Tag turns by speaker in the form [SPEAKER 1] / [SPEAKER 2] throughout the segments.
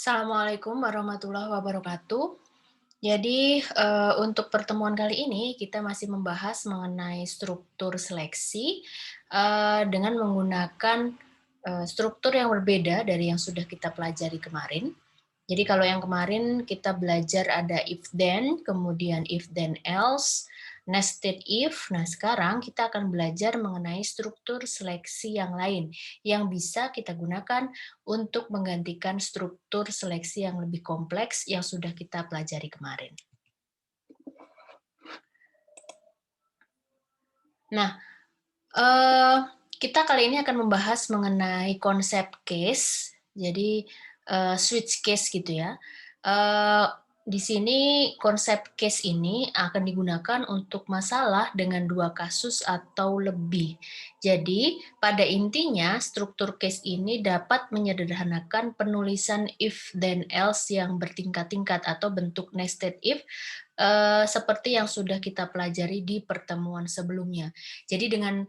[SPEAKER 1] Assalamualaikum warahmatullahi wabarakatuh. Jadi, untuk pertemuan kali ini kita masih membahas mengenai struktur seleksi, dengan menggunakan, struktur yang berbeda dari yang sudah kita pelajari kemarin. Jadi kalau yang kemarin kita belajar ada if then, kemudian if then else, nested if. Nah, sekarang kita akan belajar mengenai struktur seleksi yang lain yang bisa kita gunakan untuk menggantikan struktur seleksi yang lebih kompleks yang sudah kita pelajari kemarin. Nah, eee, kita kali ini akan membahas mengenai konsep case, jadi, switch case gitu ya. Eee, di sini konsep case ini akan digunakan untuk masalah dengan 2 kasus atau lebih. Jadi, pada intinya struktur case ini dapat menyederhanakan penulisan if then else yang bertingkat-tingkat atau bentuk nested if, seperti yang sudah kita pelajari di pertemuan sebelumnya. Jadi dengan,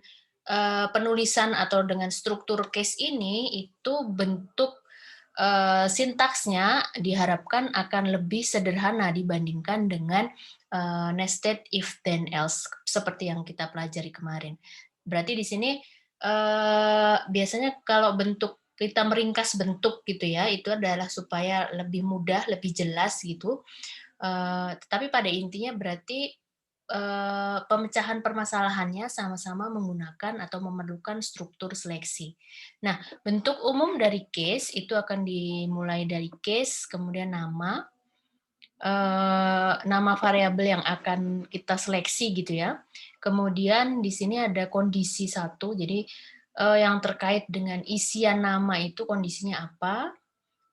[SPEAKER 1] penulisan atau dengan struktur case ini, itu bentuk, sintaksnya diharapkan akan lebih sederhana dibandingkan dengan, nested if then else seperti yang kita pelajari kemarin. Berarti di sini, biasanya kalau bentuk kita meringkas bentuk gitu ya, itu adalah supaya lebih mudah, lebih jelas gitu. Tetapi pada intinya berarti, pemecahan permasalahannya sama-sama menggunakan atau memerlukan struktur seleksi. Nah, bentuk umum dari case itu akan dimulai dari case, kemudian nama variabel yang akan kita seleksi gitu ya. Kemudian di sini ada kondisi satu, jadi, yang terkait dengan isian nama itu kondisinya apa.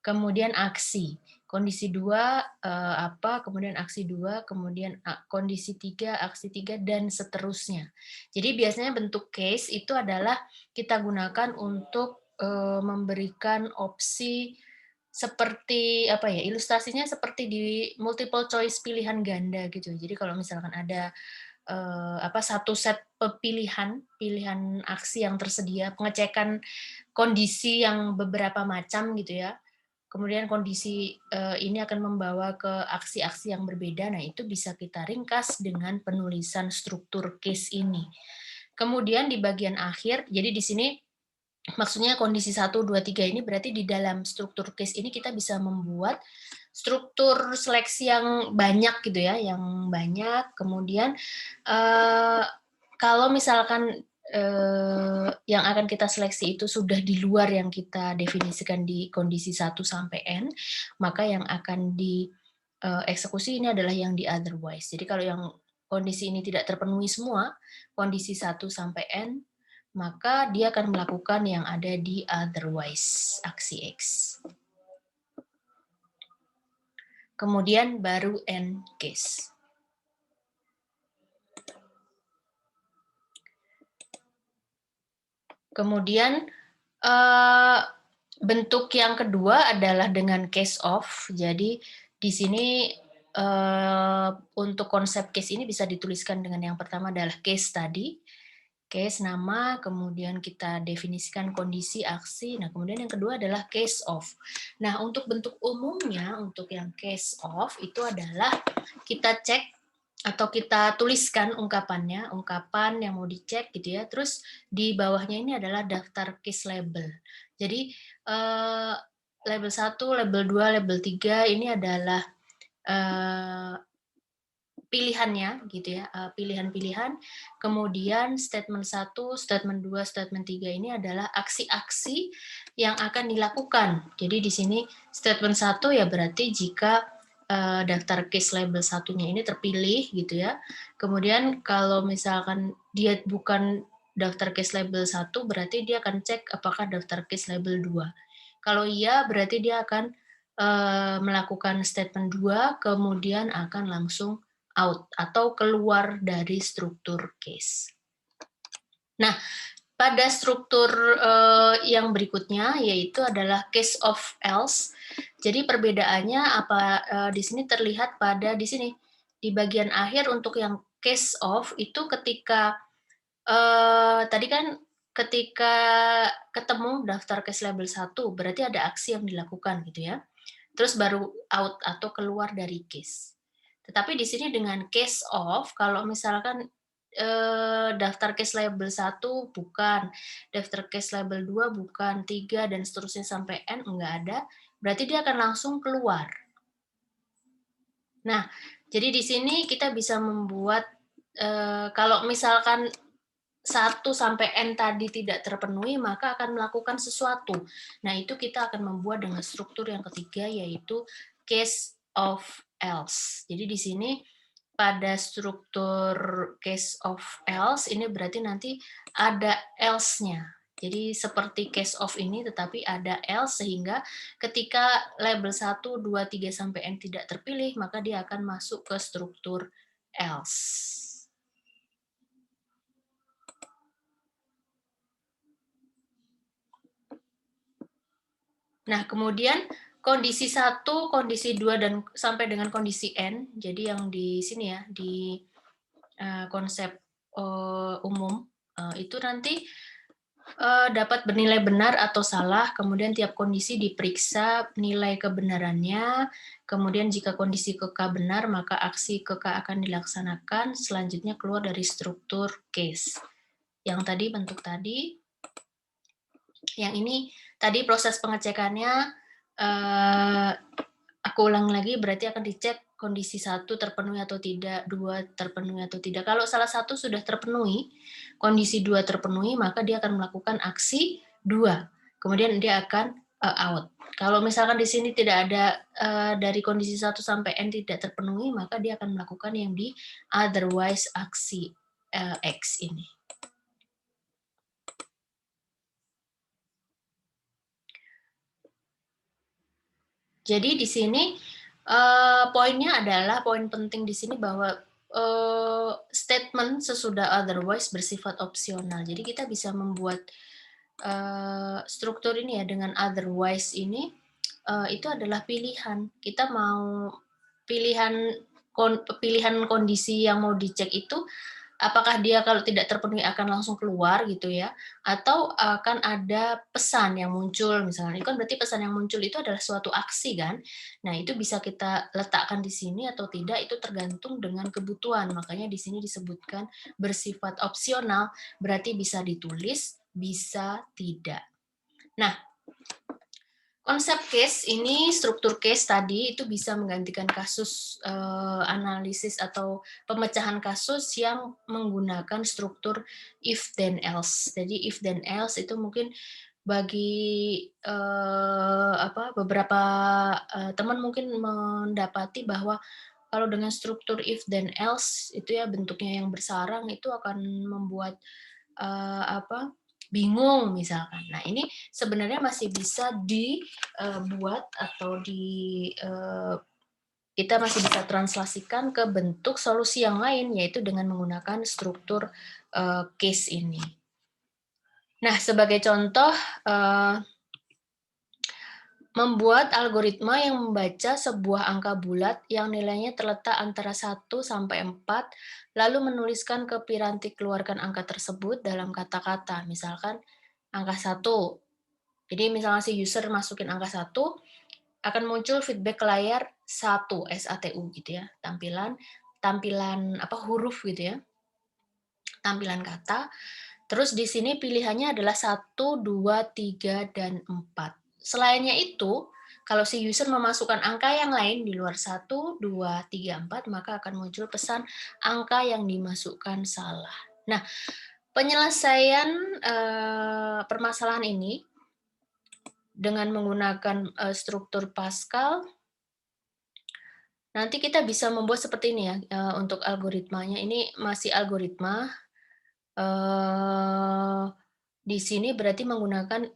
[SPEAKER 1] Kemudian aksi, kondisi 2 apa, kemudian aksi 2 kemudian kondisi 3 aksi 3 dan seterusnya. Jadi biasanya bentuk case itu adalah kita gunakan untuk, memberikan opsi seperti, apa ya, ilustrasinya seperti di multiple choice pilihan ganda gitu. Jadi kalau misalkan ada, satu set pilihan aksi yang tersedia, pengecekan kondisi yang beberapa macam gitu ya. Kemudian kondisi, ini akan membawa ke aksi-aksi yang berbeda. Nah, itu bisa kita ringkas dengan penulisan struktur case ini. Kemudian di bagian akhir, jadi di sini maksudnya kondisi satu 2 3 ini berarti di dalam struktur case ini kita bisa membuat struktur seleksi yang banyak gitu ya, yang banyak. Kemudian, eee, kalau misalkan, yang akan kita seleksi itu sudah di luar yang kita definisikan di kondisi satu sampai N, maka yang akan eksekusi ini adalah yang di otherwise. Jadi kalau yang kondisi ini tidak terpenuhi semua, kondisi satu sampai N, maka dia akan melakukan yang ada di otherwise, aksi X. Kemudian baru end case. Kemudian, bentuk yang kedua adalah dengan case of. Jadi di sini, untuk konsep case ini bisa dituliskan dengan yang pertama adalah case tadi, case nama, kemudian kita definisikan kondisi, aksi, nah kemudian yang kedua adalah case of. Nah, untuk bentuk umumnya, untuk yang case of itu adalah kita cek atau kita tuliskan ungkapannya, ungkapan yang mau dicek gitu ya, terus di bawahnya ini adalah daftar case label. Jadi, label satu, label 2, label 3 ini adalah, eee pilihannya gitu ya, pilihan-pilihan, kemudian statement satu, statement 2, statement 3 ini adalah aksi-aksi yang akan dilakukan. Jadi di sini statement satu ya berarti jika, daftar case label satunya ini terpilih gitu ya. Kemudian kalau misalkan dia bukan daftar case label satu berarti dia akan cek apakah daftar case label 2. Kalau iya berarti dia akan, melakukan statement 2 kemudian akan langsung out atau keluar dari struktur case. Nah, pada struktur, yang berikutnya yaitu adalah case of else. Jadi perbedaannya apa, di sini terlihat pada di sini, di bagian akhir untuk yang case of itu ketika, tadi kan ketika ketemu daftar case label satu berarti ada aksi yang dilakukan gitu ya. terus baru out atau keluar dari case. Tetapi di sini dengan case off, kalau misalkan daftar case label 1 bukan, daftar case label 2 bukan, 3 dan seterusnya sampai N enggak ada, berarti dia akan langsung keluar. Nah, jadi di sini kita bisa membuat, kalau misalkan 1 sampai N tadi tidak terpenuhi, maka akan melakukan sesuatu. Nah, itu kita akan membuat dengan struktur yang ketiga, yaitu case of else. Jadi di sini pada struktur case of else ini berarti nanti ada else-nya. Jadi seperti case of ini tetapi ada else sehingga ketika label 1, 2, 3 sampai N tidak terpilih, maka dia akan masuk ke struktur else. Nah, kemudian kondisi 1, kondisi 2 dan sampai dengan kondisi N. Jadi yang di sini ya, di konsep umum itu nanti dapat bernilai benar atau salah, kemudian tiap kondisi diperiksa nilai kebenarannya, kemudian jika kondisi KK benar, maka aksi KK akan dilaksanakan, selanjutnya keluar dari struktur case. Yang tadi bentuk tadi, yang ini tadi proses pengecekannya, aku ulang lagi, berarti akan dicek kondisi 1 terpenuhi atau tidak, 2 terpenuhi atau tidak. Kalau salah satu sudah terpenuhi, kondisi 2 terpenuhi, maka dia akan melakukan aksi 2. Kemudian dia akan out. Kalau misalkan di sini tidak ada dari kondisi 1 sampai N tidak terpenuhi, maka dia akan melakukan yang di otherwise aksi X ini. Jadi di sini poinnya adalah, poin penting di sini bahwa statement sesudah otherwise bersifat opsional. Jadi kita bisa membuat struktur ini ya dengan otherwise ini itu adalah pilihan. Kita mau pilihan kondisi yang mau dicek itu apakah dia kalau tidak terpenuhi akan langsung keluar gitu ya, atau akan ada pesan yang muncul misalnya, itu kan berarti pesan yang muncul itu adalah suatu aksi kan. Nah, itu bisa kita letakkan di sini atau tidak, itu tergantung dengan kebutuhan. Makanya di sini disebutkan bersifat opsional, berarti bisa ditulis, bisa tidak. Nah, konsep case ini, struktur case tadi itu bisa menggantikan kasus analisis atau pemecahan kasus yang menggunakan struktur if then else. Jadi if then else itu mungkin bagi beberapa teman mungkin mendapati bahwa kalau dengan struktur if then else itu ya bentuknya yang bersarang itu akan membuat bingung misalkan. Nah, ini sebenarnya masih bisa dibuat atau kita masih bisa translasikan ke bentuk solusi yang lain, yaitu dengan menggunakan struktur case ini. Nah, sebagai contoh, membuat algoritma yang membaca sebuah angka bulat yang nilainya terletak antara 1 sampai 4, lalu menuliskan ke piranti keluarkan angka tersebut dalam kata-kata. Misalkan angka 1. Jadi misalnya si user masukin angka 1, akan muncul feedback ke layar 1, SATU gitu ya. Tampilan huruf gitu ya. Tampilan kata. Terus di sini pilihannya adalah 1, 2, 3, dan 4. Selainnya itu, kalau si user memasukkan angka yang lain di luar 1, 2, 3, 4, maka akan muncul pesan angka yang dimasukkan salah. Nah, penyelesaian permasalahan ini dengan menggunakan struktur Pascal, nanti kita bisa membuat seperti ini ya, untuk algoritmanya. Ini masih algoritma. Di sini berarti menggunakan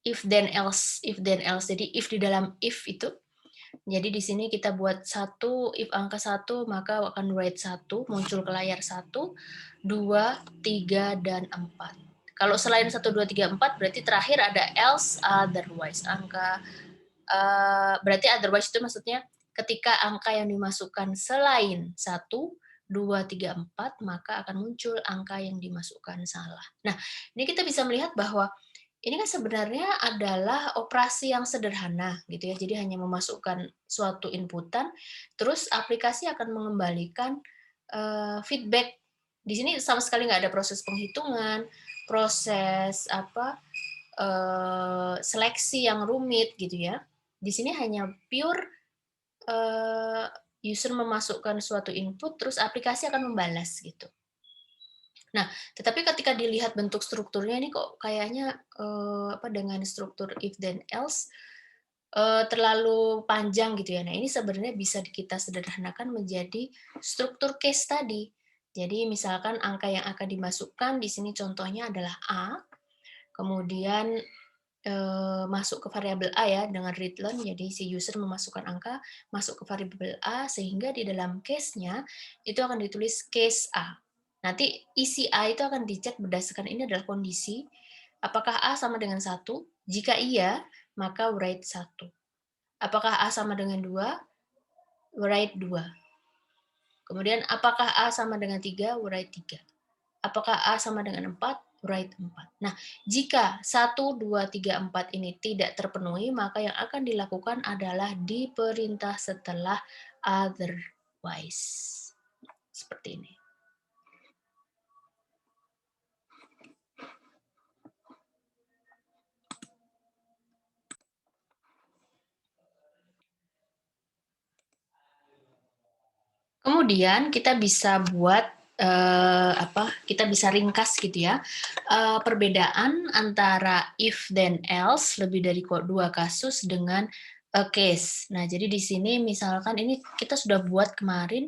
[SPEAKER 1] if then else. Jadi if di dalam if itu. Jadi di sini kita buat 1, if angka 1, maka akan write 1, muncul ke layar 1, 2, 3, dan 4. Kalau selain 1, 2, 3, 4, berarti terakhir ada else, otherwise. Berarti otherwise itu maksudnya ketika angka yang dimasukkan selain 1, 2, 3, 4, maka akan muncul angka yang dimasukkan salah. Nah, ini kita bisa melihat bahwa ini kan sebenarnya adalah operasi yang sederhana gitu ya. Jadi hanya memasukkan suatu inputan, terus aplikasi akan mengembalikan feedback. Di sini sama sekali nggak ada proses penghitungan, proses apa seleksi yang rumit gitu ya. Di sini hanya pure user memasukkan suatu input, terus aplikasi akan membalas gitu. Nah, tetapi ketika dilihat bentuk strukturnya ini kok kayaknya, dengan struktur if then else, terlalu panjang gitu ya. Nah, ini sebenarnya bisa kita sederhanakan menjadi struktur case tadi. Jadi misalkan angka yang akan dimasukkan di sini contohnya adalah A, kemudian, masuk ke variabel A ya dengan readline, jadi si user memasukkan angka, masuk ke variabel A, sehingga di dalam case-nya itu akan ditulis case A. Nanti isi A itu akan dicek berdasarkan ini adalah kondisi, apakah A sama dengan 1? Jika iya, maka write 1. Apakah A sama dengan 2? Write 2. Kemudian apakah A sama dengan 3? Write 3. Apakah A sama dengan 4? Write 4. Nah, jika 1, 2, 3, 4 ini tidak terpenuhi, maka yang akan dilakukan adalah diperintah setelah otherwise. Seperti ini. Kemudian kita bisa buat kita bisa ringkas gitu ya, perbedaan antara if then else lebih dari 2 kasus dengan a case. Nah, jadi di sini misalkan ini kita sudah buat kemarin,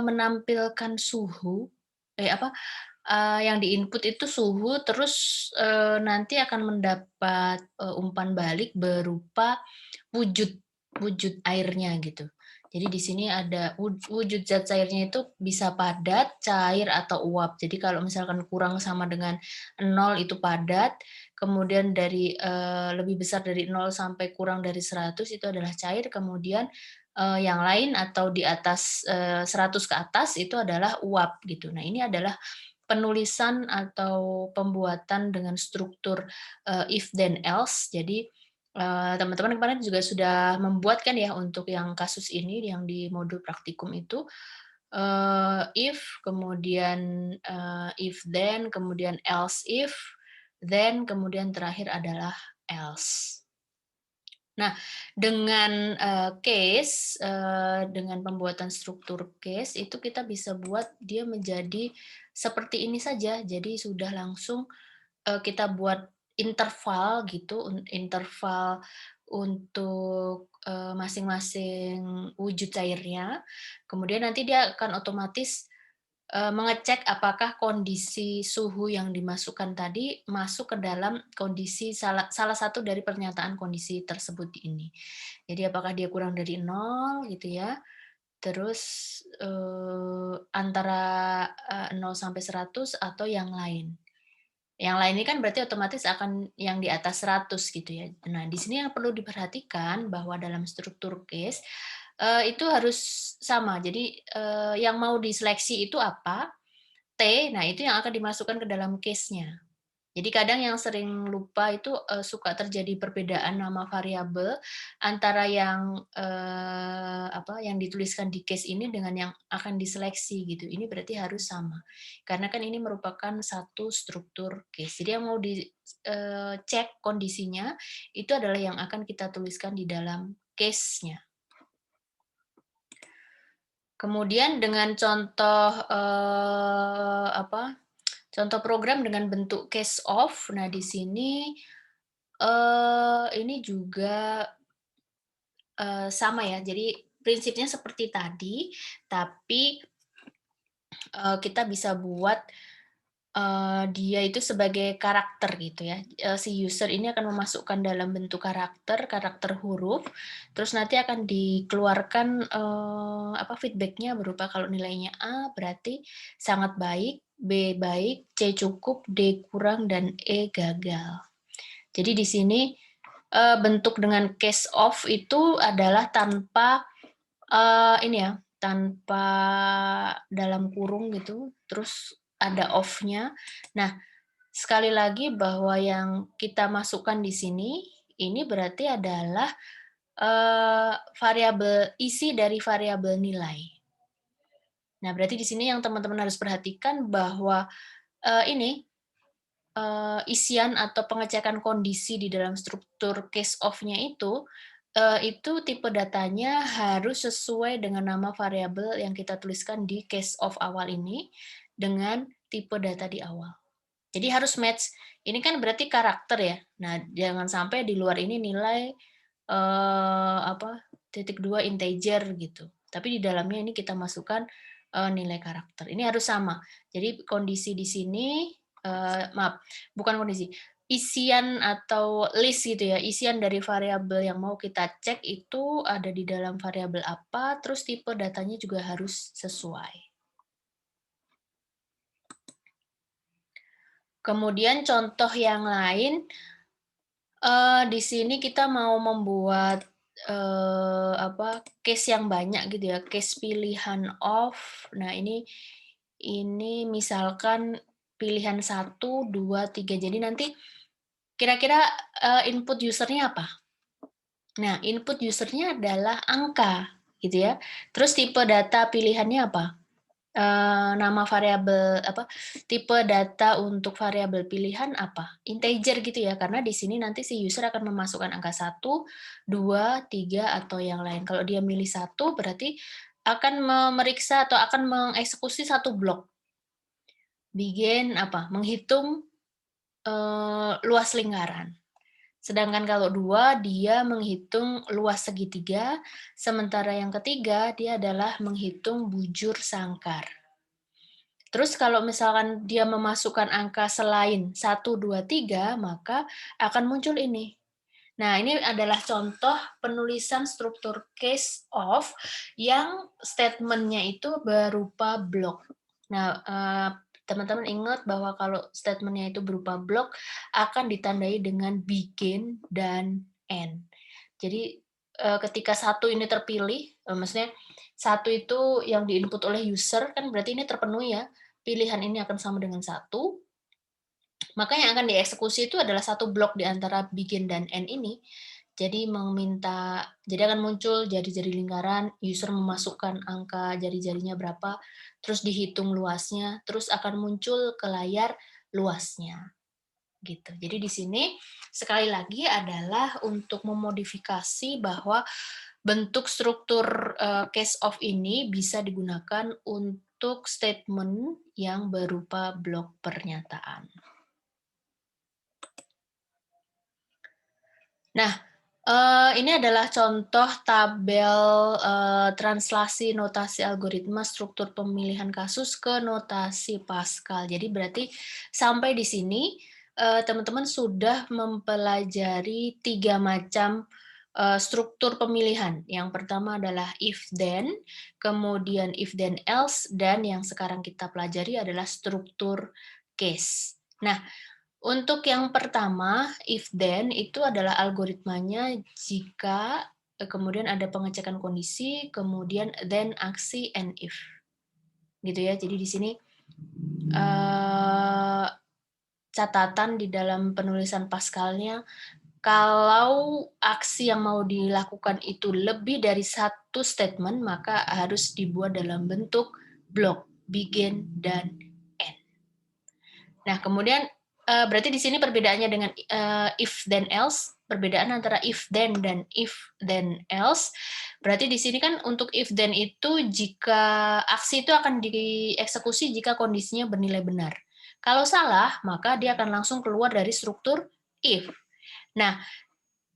[SPEAKER 1] menampilkan suhu, yang di-input itu suhu, terus, nanti akan mendapat, umpan balik berupa wujud wujud airnya gitu. Jadi di sini ada wujud zat cairnya itu bisa padat, cair, atau uap. Jadi kalau misalkan kurang sama dengan 0 itu padat, kemudian dari, lebih besar dari 0 sampai kurang dari 100 itu adalah cair, kemudian, yang lain atau di atas, 100 ke atas itu adalah uap gitu. Nah, ini adalah penulisan atau pembuatan dengan struktur, if then else. Jadi, teman-teman kemarin juga sudah membuat kan ya untuk yang kasus ini yang di modul praktikum itu, if, kemudian, if then, kemudian else if, then, kemudian terakhir adalah else. Nah, dengan, dengan pembuatan struktur case itu kita bisa buat dia menjadi seperti ini saja. Jadi sudah langsung, kita buat interval gitu, interval untuk, masing-masing wujud cairnya, kemudian nanti dia akan otomatis mengecek apakah kondisi suhu yang dimasukkan tadi masuk ke dalam kondisi salah salah satu dari pernyataan kondisi tersebut ini. Jadi apakah dia kurang dari 0 gitu ya, terus, antara, 0 sampai 100 atau yang lain. Yang lain ini kan berarti otomatis akan yang di atas 100 gitu ya. Nah, di sini yang perlu diperhatikan bahwa dalam struktur case, itu harus sama. Jadi, yang mau diseleksi itu apa, T, nah itu yang akan dimasukkan ke dalam case-nya. Jadi kadang yang sering lupa itu, suka terjadi perbedaan nama variabel antara yang dituliskan di case ini dengan yang akan diseleksi gitu. Ini berarti harus sama. Karena kan ini merupakan satu struktur case. Jadi yang mau cek kondisinya, itu adalah yang akan kita tuliskan di dalam case-nya. Kemudian dengan contoh, contoh program dengan bentuk case off. Nah, di sini, ini juga, sama ya. Jadi prinsipnya seperti tadi, tapi, kita bisa buat, dia itu sebagai karakter gitu ya. Si user ini akan memasukkan dalam bentuk karakter, karakter huruf, terus nanti akan dikeluarkan, feedback-nya berupa kalau nilainya A berarti sangat baik, B baik, C cukup, D kurang, dan E gagal. Jadi di sini, bentuk dengan case off itu adalah tanpa, tanpa dalam kurung gitu, terus ada off-nya. Nah, Sekali lagi bahwa yang kita masukkan di sini, ini berarti adalah, variabel isi dari variabel nilai. Nah, berarti di sini yang teman-teman harus perhatikan bahwa, ini, isian atau pengecekan kondisi di dalam struktur case of-nya itu tipe datanya harus sesuai dengan nama variabel yang kita tuliskan di case of awal ini, dengan tipe data di awal. Jadi harus match. Ini kan berarti karakter ya. Nah, jangan sampai di luar ini nilai, titik 2 integer gitu. Tapi di dalamnya ini kita masukkan, nilai karakter. Ini harus sama. Jadi kondisi di sini, maaf, bukan kondisi, isian atau list gitu ya, isian dari variabel yang mau kita cek itu ada di dalam variabel apa, terus tipe datanya juga harus sesuai. Kemudian contoh yang lain, di sini kita mau membuat, case yang banyak gitu ya, case pilihan of. Nah ini misalkan pilihan 1, 2, 3. Jadi nanti kira-kira, input user-nya apa? Nah, input user-nya adalah angka, gitu ya. Terus tipe data pilihannya apa? Nama variabel tipe data untuk variabel pilihan apa? Integer gitu ya, karena di sini nanti si user akan memasukkan angka 1, 2, 3 atau yang lain. Kalau dia milih 1 berarti akan memeriksa atau akan mengeksekusi satu blok. Menghitung, luas lingkaran. Sedangkan kalau 2 dia menghitung luas segitiga, sementara yang ketiga dia adalah menghitung bujur sangkar. Terus kalau misalkan dia memasukkan angka selain 1, 2, 3 maka akan muncul ini. Nah, ini adalah contoh penulisan struktur case of yang statement-nya itu berupa blok. Nah, teman-teman ingat bahwa kalau statement-nya itu berupa blok akan ditandai dengan begin dan end. Jadi, ketika satu ini terpilih, maksudnya satu itu yang di-input oleh user kan berarti ini terpenuhi ya, pilihan ini akan sama dengan 1, maka yang akan dieksekusi itu adalah satu blok di antara begin dan end ini. Jadi akan muncul jari-jari lingkaran, user memasukkan angka jari-jarinya berapa, terus dihitung luasnya, terus akan muncul ke layar luasnya, gitu. Jadi di sini sekali lagi adalah untuk memodifikasi bahwa bentuk struktur, case of ini bisa digunakan untuk statement yang berupa blok pernyataan. Nah, ini adalah contoh tabel, translasi notasi algoritma struktur pemilihan kasus ke notasi Pascal. Jadi berarti sampai di sini, teman-teman sudah mempelajari 3 macam, struktur pemilihan. Yang pertama adalah if then, kemudian if then else, dan yang sekarang kita pelajari adalah struktur case. Nah, untuk yang pertama, if then itu adalah algoritmanya jika kemudian ada pengecekan kondisi, kemudian then aksi and if. Gitu ya. Jadi di sini catatan di dalam penulisan Pascalnya, kalau aksi yang mau dilakukan itu lebih dari satu statement, maka harus dibuat dalam bentuk blok, begin dan end. Nah, kemudian berarti di sini perbedaannya dengan if then else, perbedaan antara if then dan if then else. Berarti di sini kan untuk if then itu jika aksi itu akan dieksekusi jika kondisinya bernilai benar. Kalau salah, maka dia akan langsung keluar dari struktur if. Nah,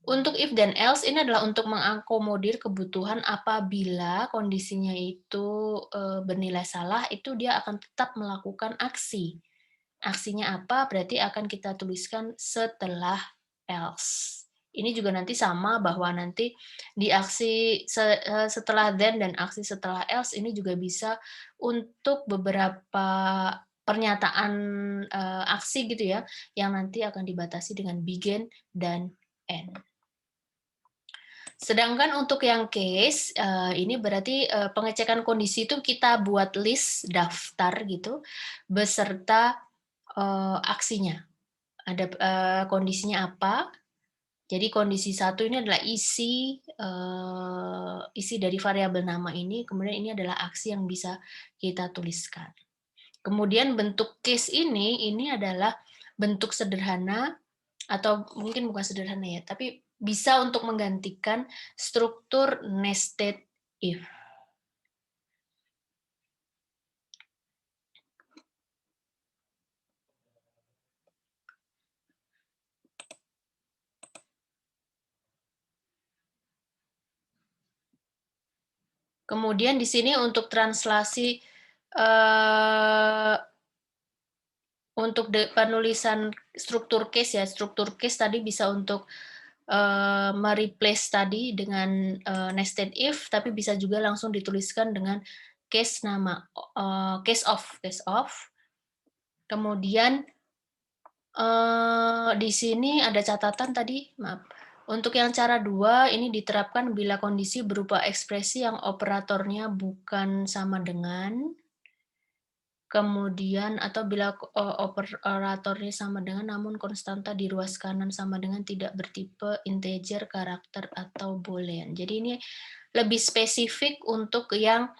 [SPEAKER 1] untuk if then else ini adalah untuk mengakomodir kebutuhan apabila kondisinya itu bernilai salah, itu dia akan tetap melakukan aksi. Aksinya apa, berarti akan kita tuliskan setelah else. Ini juga nanti sama bahwa nanti di aksi setelah then dan aksi setelah else ini juga bisa untuk beberapa pernyataan, aksi gitu ya, yang nanti akan dibatasi dengan begin dan end. Sedangkan untuk yang case, ini berarti, pengecekan kondisi itu kita buat list, daftar gitu, beserta aksinya. ada kondisinya apa. Jadi kondisi satu ini adalah isi dari variabel nama ini, kemudian ini adalah aksi yang bisa kita tuliskan. Kemudian bentuk case ini adalah bentuk sederhana atau mungkin bukan sederhana ya, tapi bisa untuk menggantikan struktur nested if. Kemudian di sini untuk translasi untuk penulisan struktur case ya, struktur case tadi bisa untuk me-replace tadi dengan nested if, tapi bisa juga langsung dituliskan dengan case nama case of. Kemudian di sini ada catatan tadi, maaf. Untuk yang cara 2 ini diterapkan bila kondisi berupa ekspresi yang operatornya bukan sama dengan, kemudian atau bila operatornya sama dengan namun konstanta di ruas kanan sama dengan tidak bertipe integer, karakter, atau boolean. Jadi ini lebih spesifik untuk yang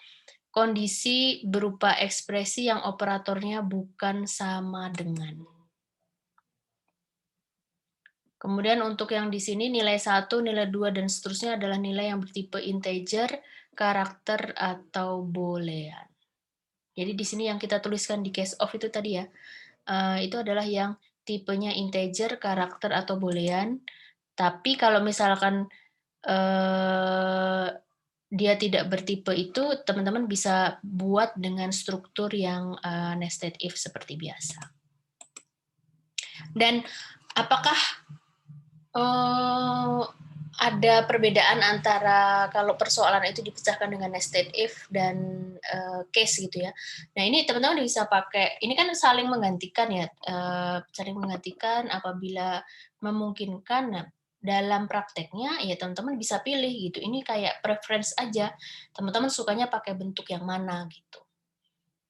[SPEAKER 1] kondisi berupa ekspresi yang operatornya bukan sama dengan. Kemudian untuk yang di sini nilai 1, nilai 2, dan seterusnya adalah nilai yang bertipe integer, karakter, atau boolean. Jadi di sini yang kita tuliskan di case of itu tadi ya, itu adalah yang tipenya integer, karakter, atau boolean. Tapi kalau misalkan dia tidak bertipe itu, teman-teman bisa buat dengan struktur yang nested if seperti biasa. Dan apakah ada perbedaan antara kalau persoalan itu dipecahkan dengan nested if dan case gitu ya. Nah ini teman-teman bisa pakai, ini kan saling menggantikan ya, saling menggantikan apabila memungkinkan. Nah, dalam prakteknya ya teman-teman bisa pilih gitu. Ini kayak preference aja. Teman-teman sukanya pakai bentuk yang mana gitu.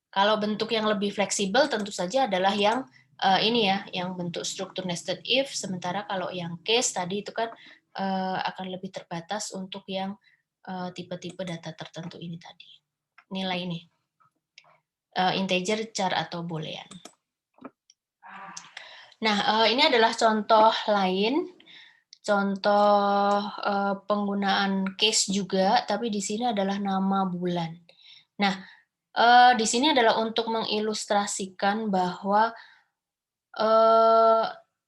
[SPEAKER 1] Kalau bentuk yang lebih fleksibel tentu saja adalah yang ini ya, yang bentuk struktur nested if, sementara kalau yang case tadi itu kan akan lebih terbatas untuk yang tipe-tipe data tertentu ini tadi. Nilai ini, integer, char, atau boolean. Nah, ini adalah contoh lain, contoh penggunaan case juga, tapi di sini adalah nama bulan. Nah, di sini adalah untuk mengilustrasikan bahwa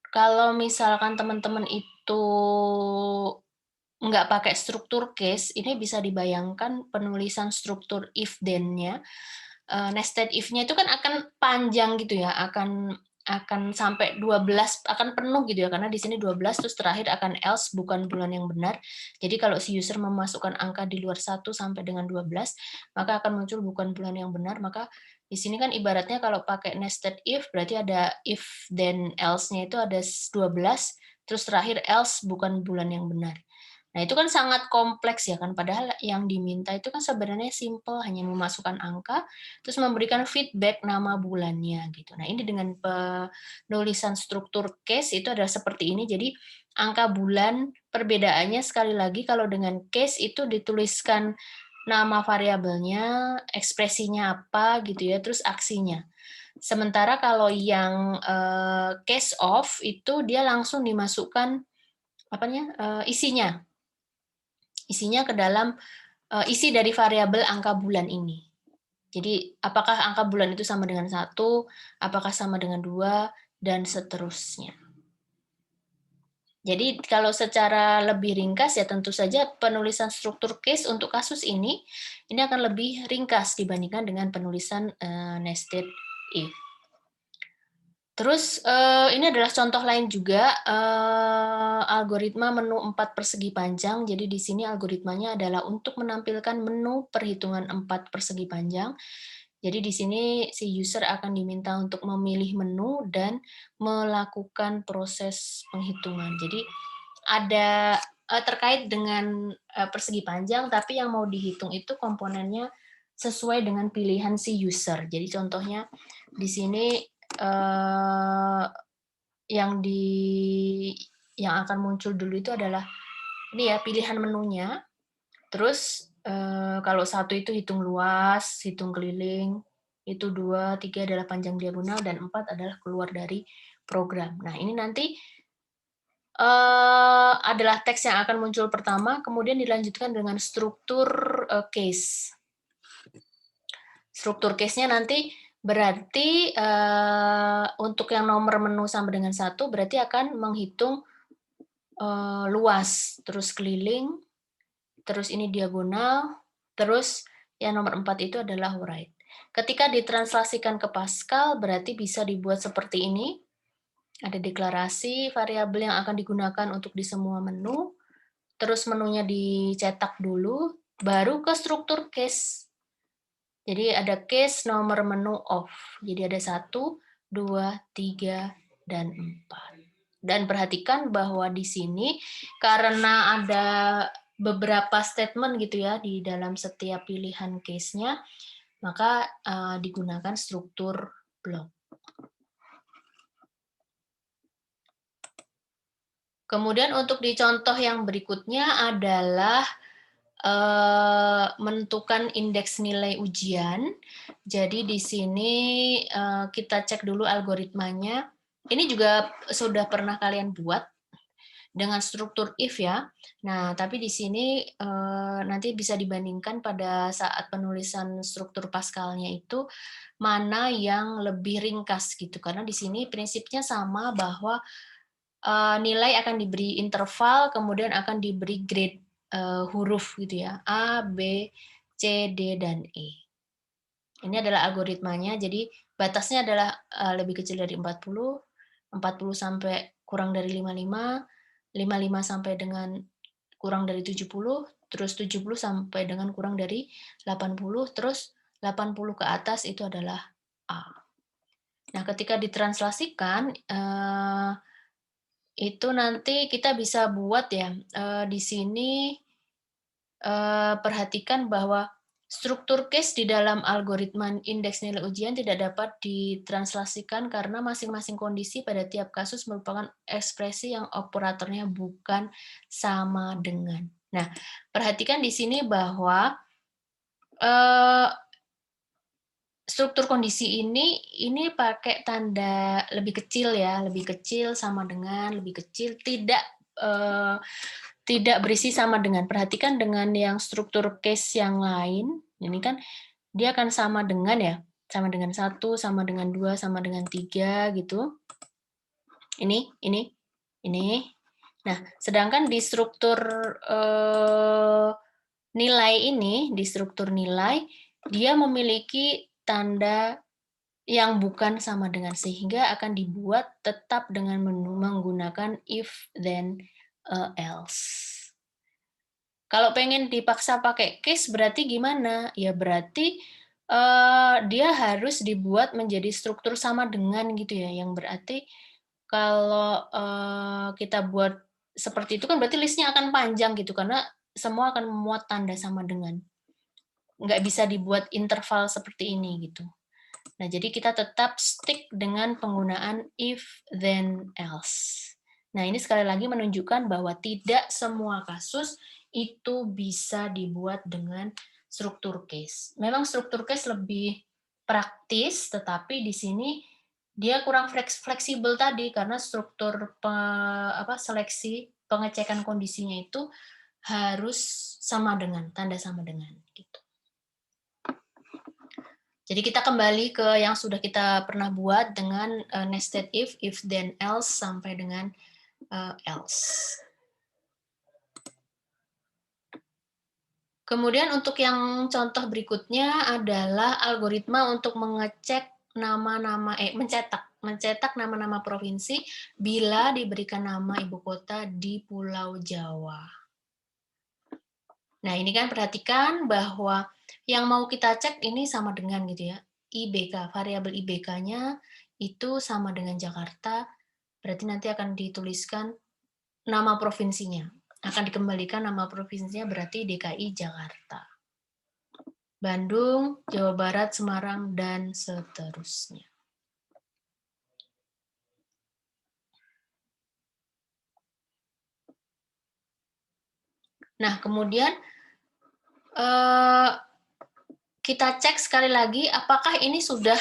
[SPEAKER 1] kalau misalkan teman-teman itu nggak pakai struktur case, ini bisa dibayangkan penulisan struktur if then-nya, nested if-nya itu kan akan panjang gitu ya, akan sampai 12, akan penuh gitu ya, karena di sini 12 terus terakhir akan else bukan bulan yang benar. Jadi kalau si user memasukkan angka di luar 1 sampai dengan 12, maka akan muncul bukan bulan yang benar, maka di sini kan ibaratnya kalau pakai nested if, berarti ada if then else-nya itu ada 12, terus terakhir else bukan bulan yang benar. Nah, itu kan sangat kompleks ya kan, padahal yang diminta itu kan sebenarnya simple, hanya memasukkan angka, terus memberikan feedback nama bulannya gitu. Nah, ini dengan penulisan struktur case itu adalah seperti ini. Jadi angka bulan perbedaannya sekali lagi kalau dengan case itu dituliskan nama variabelnya, ekspresinya apa gitu ya, terus aksinya. Sementara kalau yang case of itu dia langsung dimasukkan isinya. Isinya ke dalam isi dari variabel angka bulan ini. Jadi apakah angka bulan itu sama dengan 1, apakah sama dengan 2, dan seterusnya. Jadi kalau secara lebih ringkas ya tentu saja penulisan struktur case untuk kasus ini akan lebih ringkas dibandingkan dengan penulisan nested if. Terus ini adalah contoh lain juga, algoritma menu 4 persegi panjang. Jadi di sini algoritmanya adalah untuk menampilkan menu perhitungan 4 persegi panjang. Jadi di sini si user akan diminta untuk memilih menu dan melakukan proses penghitungan. Jadi ada terkait dengan persegi panjang, tapi yang mau dihitung itu komponennya sesuai dengan pilihan si user. Jadi contohnya di sini yang akan muncul dulu itu adalah ini ya, pilihan menunya. Terus kalau 1 itu hitung luas, hitung keliling, itu 2, 3 adalah panjang diagonal, dan 4 adalah keluar dari program. Nah, ini nanti adalah teks yang akan muncul pertama, kemudian dilanjutkan dengan struktur case. Struktur case-nya nanti berarti untuk yang nomor menu sama dengan 1 berarti akan menghitung luas, terus keliling, terus ini diagonal, terus yang nomor 4 itu adalah right. Ketika ditranslasikan ke Pascal berarti bisa dibuat seperti ini. Ada deklarasi variabel yang akan digunakan untuk di semua menu, terus menunya dicetak dulu, baru ke struktur case. Jadi ada case nomor menu off. Jadi ada 1, 2, 3, dan 4. Dan perhatikan bahwa di sini karena ada beberapa statement gitu ya di dalam setiap pilihan case-nya, maka digunakan struktur block. Kemudian untuk di contoh yang berikutnya adalah menentukan indeks nilai ujian. Jadi di sini kita cek dulu algoritmanya. Ini juga sudah pernah kalian buat dengan struktur if ya. Nah, tapi di sini nanti bisa dibandingkan pada saat penulisan struktur Pascalnya itu mana yang lebih ringkas gitu. Karena di sini prinsipnya sama bahwa nilai akan diberi interval, kemudian akan diberi grade huruf gitu ya, A, B, C, D, dan E. Ini adalah algoritmanya, jadi batasnya adalah lebih kecil dari 40, 40 sampai kurang dari 55, 55 sampai dengan kurang dari 70, terus 70 sampai dengan kurang dari 80, terus 80 ke atas itu adalah A. Nah, ketika ditranslasikan, itu nanti kita bisa buat ya, di sini perhatikan bahwa struktur case di dalam algoritma indeks nilai ujian tidak dapat ditranslasikan karena masing-masing kondisi pada tiap kasus merupakan ekspresi yang operatornya bukan sama dengan. Nah, perhatikan di sini bahwa struktur kondisi ini pakai tanda lebih kecil ya, lebih kecil sama dengan, lebih kecil, tidak berisi sama dengan. Perhatikan dengan yang struktur case yang lain, ini kan dia akan sama dengan ya, sama dengan 1, sama dengan 2, sama dengan 3 gitu. Ini. Nah, sedangkan di struktur nilai ini, di struktur nilai, dia memiliki tanda yang bukan sama dengan, sehingga akan dibuat tetap dengan menggunakan if, then, else. Kalau pengen dipaksa pakai case berarti gimana? Ya berarti dia harus dibuat menjadi struktur sama dengan gitu ya, yang berarti kalau kita buat seperti itu kan berarti listnya akan panjang gitu, karena semua akan memuat tanda sama dengan. Nggak bisa dibuat interval seperti ini gitu. Nah, jadi kita tetap stick dengan penggunaan if, then, else. Nah, ini sekali lagi menunjukkan bahwa tidak semua kasus itu bisa dibuat dengan struktur case. Memang struktur case lebih praktis, tetapi di sini dia kurang fleksibel tadi karena struktur seleksi pengecekan kondisinya itu harus sama dengan, tanda sama dengan gitu. Jadi kita kembali ke yang sudah kita pernah buat dengan nested if, then, else, sampai dengan else. Kemudian untuk yang contoh berikutnya adalah algoritma untuk mengecek mencetak nama-nama provinsi bila diberikan nama ibu kota di Pulau Jawa. Nah, ini kan perhatikan bahwa yang mau kita cek ini sama dengan gitu ya. IBK, variabel IBK-nya itu sama dengan Jakarta, berarti nanti akan dituliskan nama provinsinya. Akan dikembalikan nama provinsinya berarti DKI Jakarta. Bandung, Jawa Barat, Semarang, dan seterusnya. Nah, kemudian eh, kita cek sekali lagi apakah ini sudah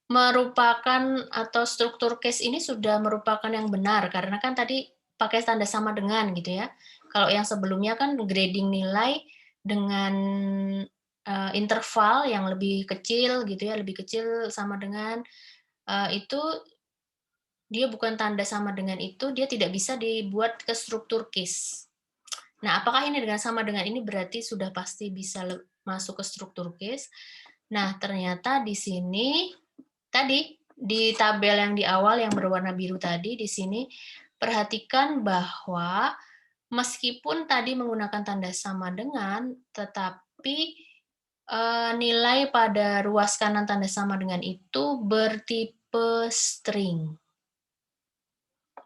[SPEAKER 1] merupakan atau struktur case ini sudah merupakan yang benar, karena kan tadi pakai tanda sama dengan gitu ya. Kalau yang sebelumnya kan grading nilai dengan interval yang lebih kecil gitu ya, lebih kecil sama dengan itu dia bukan tanda sama dengan itu, dia tidak bisa dibuat ke struktur case. Nah, apakah ini dengan sama dengan ini berarti sudah pasti bisa masuk ke struktur case? Nah, ternyata di sini tadi di tabel yang di awal yang berwarna biru tadi di sini perhatikan bahwa meskipun tadi menggunakan tanda sama dengan, tetapi nilai pada ruas kanan tanda sama dengan itu bertipe string.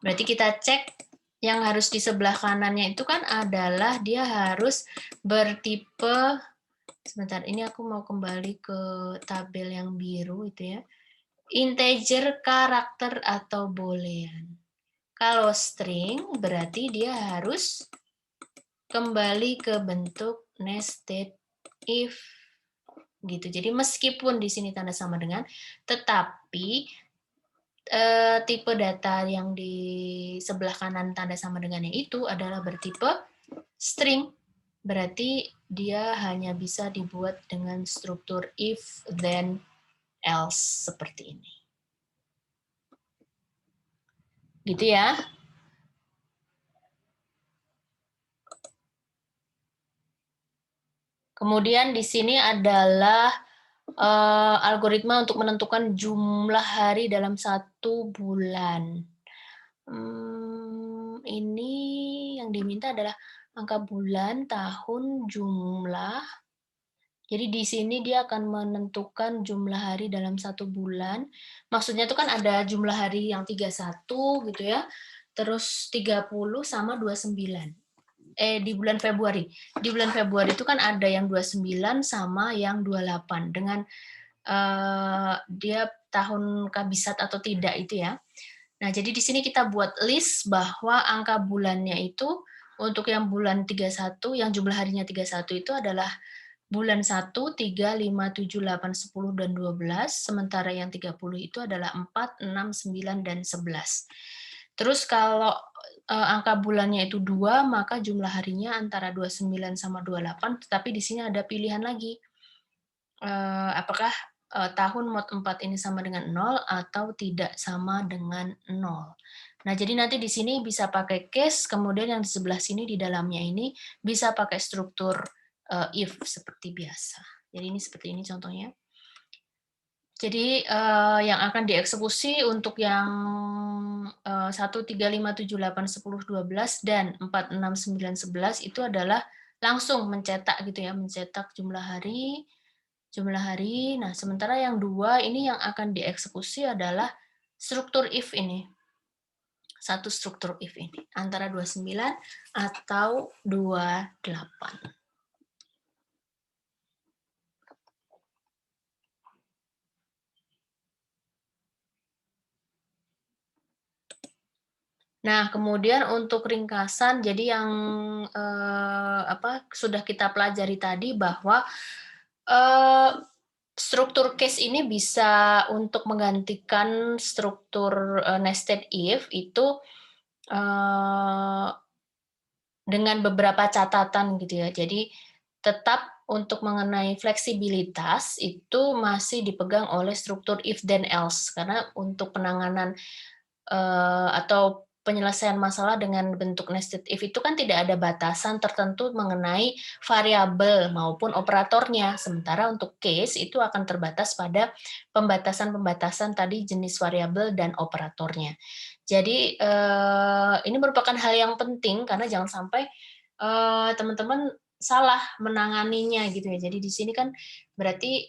[SPEAKER 1] Berarti kita cek yang harus di sebelah kanannya itu kan adalah dia harus bertipe, sebentar, ini aku mau kembali ke tabel yang biru itu ya, integer, karakter, atau boolean. Kalau string berarti dia harus kembali ke bentuk nested if gitu. Jadi meskipun di sini tanda sama dengan, tetapi tipe data yang di sebelah kanan tanda sama dengannya itu adalah bertipe string. Berarti dia hanya bisa dibuat dengan struktur if, then, else seperti ini. Gitu ya. Kemudian di sini adalah algoritma untuk menentukan jumlah hari dalam 1 bulan. Ini yang diminta adalah angka bulan, tahun, jumlah. Jadi di sini dia akan menentukan jumlah hari dalam 1 bulan. Maksudnya itu kan ada jumlah hari yang 31 gitu ya, terus 30 sama 29. Di bulan Februari. Di bulan Februari itu kan ada yang 29 sama yang 28 dengan dia tahun kabisat atau tidak itu ya. Nah, jadi di sini kita buat list bahwa angka bulannya itu untuk yang bulan 31, yang jumlah harinya 31 itu adalah bulan 1, 3, 5, 7, 8, 10, dan 12, sementara yang 30 itu adalah 4, 6, 9, dan 11. Terus kalau angka bulannya itu 2, maka jumlah harinya antara 29 sama 28, tetapi di sini ada pilihan lagi. Apakah tahun mod 4 ini sama dengan 0 atau tidak sama dengan 0. Nah, jadi nanti di sini bisa pakai case, kemudian yang di sebelah sini di dalamnya ini bisa pakai struktur if seperti biasa. Jadi ini seperti ini contohnya. Jadi yang akan dieksekusi untuk yang 1, 3, 5, 7, 8, 10, 12, dan 4, 6, 9, 11 itu adalah langsung mencetak gitu ya, mencetak jumlah hari. Nah, sementara yang 2 ini yang akan dieksekusi adalah struktur if ini. Satu struktur if ini, antara 29 atau 28. Nah, kemudian untuk ringkasan, jadi yang sudah kita pelajari tadi bahwa struktur case ini bisa untuk menggantikan struktur nested if itu dengan beberapa catatan gitu ya. Jadi tetap untuk mengenai fleksibilitas itu masih dipegang oleh struktur if then else, karena untuk penanganan atau penyelesaian masalah dengan bentuk nested if itu kan tidak ada batasan tertentu mengenai variabel maupun operatornya. Sementara untuk case itu akan terbatas pada pembatasan-pembatasan tadi jenis variabel dan operatornya. Jadi ini merupakan hal yang penting karena jangan sampai teman-teman salah menanganinya gitu ya. Jadi di sini kan berarti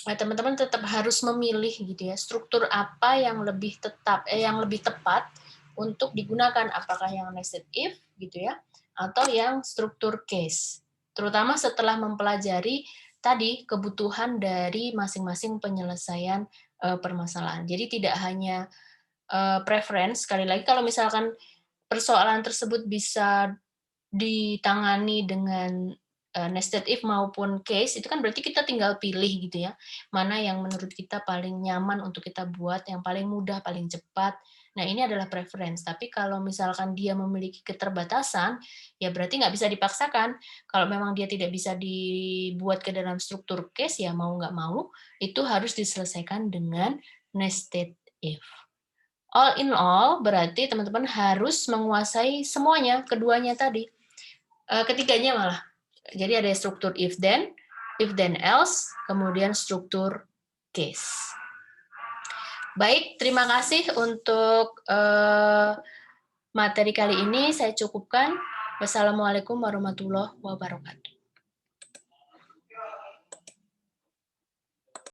[SPEAKER 1] teman-teman tetap harus memilih gitu ya, struktur apa yang lebih yang lebih tepat untuk digunakan, apakah yang nested if gitu ya, atau yang struktur case. Terutama setelah mempelajari tadi kebutuhan dari masing-masing penyelesaian permasalahan. Jadi tidak hanya preference, sekali lagi kalau misalkan persoalan tersebut bisa ditangani dengan nested if maupun case, itu kan berarti kita tinggal pilih gitu ya, mana yang menurut kita paling nyaman untuk kita buat, yang paling mudah, paling cepat. Nah, ini adalah preference, tapi kalau misalkan dia memiliki keterbatasan, ya berarti nggak bisa dipaksakan. Kalau memang dia tidak bisa dibuat ke dalam struktur case, ya mau nggak mau, itu harus diselesaikan dengan nested if. All in all, berarti teman-teman harus menguasai semuanya, keduanya tadi. Ketiganya malah. Jadi ada struktur if then else, kemudian struktur case. Baik, terima kasih untuk materi kali ini. Saya cukupkan. Wassalamualaikum warahmatullahi wabarakatuh.